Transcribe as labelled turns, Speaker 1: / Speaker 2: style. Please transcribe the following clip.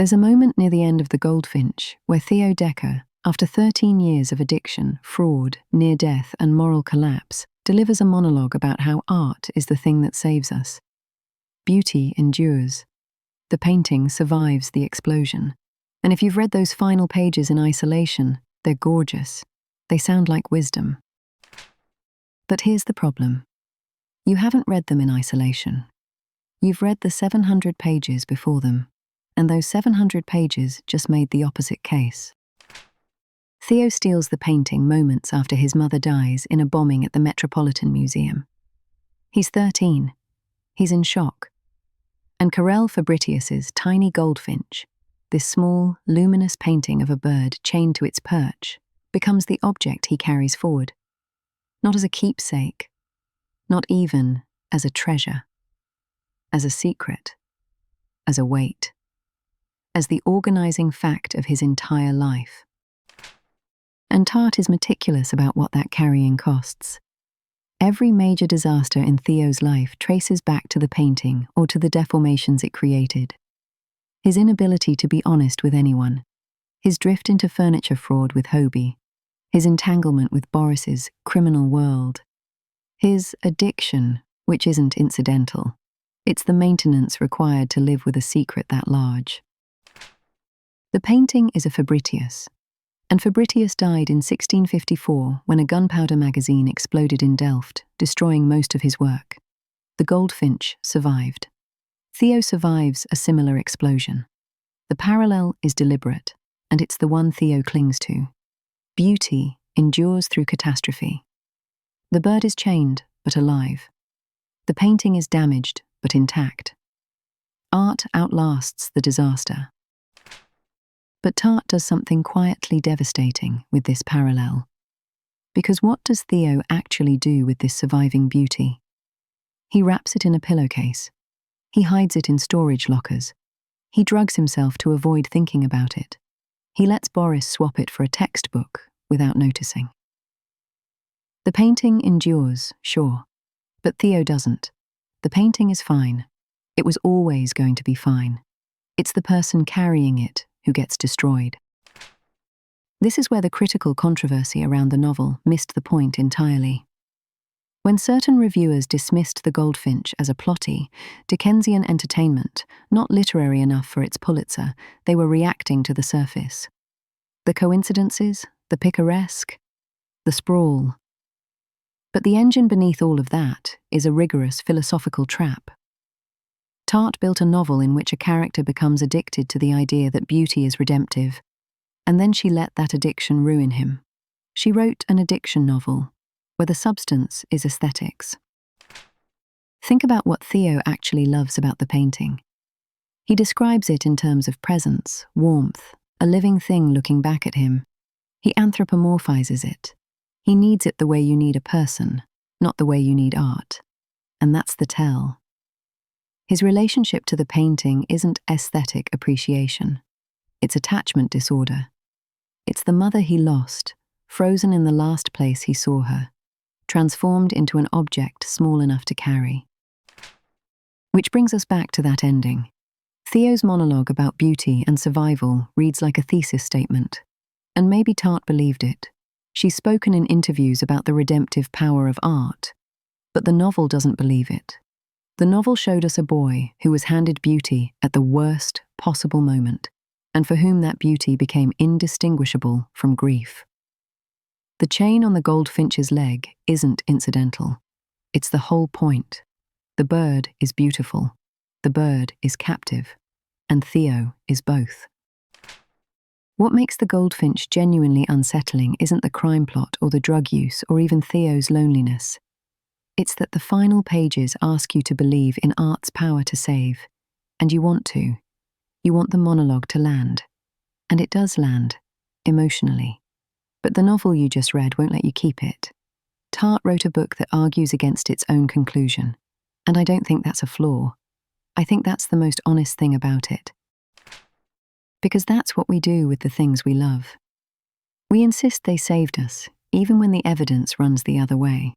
Speaker 1: There's a moment near the end of The Goldfinch where Theo Decker, after 13 years of addiction, fraud, near death, and moral collapse, delivers a monologue about how art is the thing that saves us. Beauty endures. The painting survives the explosion. And if you've read those final pages in isolation, they're gorgeous. They sound like wisdom. But here's the problem. You haven't read them in isolation. You've read the 700 pages before them, and those 700 pages just made the opposite case. Theo steals the painting moments after his mother dies in a bombing at the Metropolitan Museum. He's 13. He's in shock. And Karel Fabritius's tiny Goldfinch, this small, luminous painting of a bird chained to its perch, becomes the object he carries forward. Not as a keepsake, not even as a treasure, as a secret, as a weight, as the organizing fact of his entire life. And Tartt is meticulous about what that carrying costs. Every major disaster in Theo's life traces back to the painting or to the deformations it created. His inability to be honest with anyone, his drift into furniture fraud with Hobie, his entanglement with Boris's criminal world, his addiction, which isn't incidental. It's the maintenance required to live with a secret that large. The painting is a Fabritius, and Fabritius died in 1654 when a gunpowder magazine exploded in Delft, destroying most of his work. The Goldfinch survived. Theo survives a similar explosion. The parallel is deliberate, and it's the one Theo clings to. Beauty endures through catastrophe. The bird is chained, but alive. The painting is damaged, but intact. Art outlasts the disaster. But Tartt does something quietly devastating with this parallel. Because what does Theo actually do with this surviving beauty? He wraps it in a pillowcase. He hides it in storage lockers. He drugs himself to avoid thinking about it. He lets Boris swap it for a textbook without noticing. The painting endures, sure, but Theo doesn't. The painting is fine. It was always going to be fine. It's the person carrying it who gets destroyed. This is where the critical controversy around the novel missed the point entirely. When certain reviewers dismissed The Goldfinch as a plotty, Dickensian entertainment, not literary enough for its Pulitzer, they were reacting to the surface. The coincidences, the picaresque, the sprawl. But the engine beneath all of that is a rigorous philosophical trap. Tartt built a novel in which a character becomes addicted to the idea that beauty is redemptive, and then she let that addiction ruin him. She wrote an addiction novel, where the substance is aesthetics. Think about what Theo actually loves about the painting. He describes it in terms of presence, warmth, a living thing looking back at him. He anthropomorphizes it. He needs it the way you need a person, not the way you need art. And that's the tell. His relationship to the painting isn't aesthetic appreciation. It's attachment disorder. It's the mother he lost, frozen in the last place he saw her, transformed into an object small enough to carry. Which brings us back to that ending. Theo's monologue about beauty and survival reads like a thesis statement. And maybe Tartt believed it. She's spoken in interviews about the redemptive power of art, but the novel doesn't believe it. The novel showed us a boy who was handed beauty at the worst possible moment, and for whom that beauty became indistinguishable from grief. The chain on the Goldfinch's leg isn't incidental. It's the whole point. The bird is beautiful. The bird is captive. And Theo is both. What makes The Goldfinch genuinely unsettling isn't the crime plot or the drug use or even Theo's loneliness. It's that the final pages ask you to believe in art's power to save, and you want to. You want the monologue to land. And it does land, emotionally. But the novel you just read won't let you keep it. Tartt wrote a book that argues against its own conclusion, and I don't think that's a flaw. I think that's the most honest thing about it. Because that's what we do with the things we love. We insist they saved us, even when the evidence runs the other way.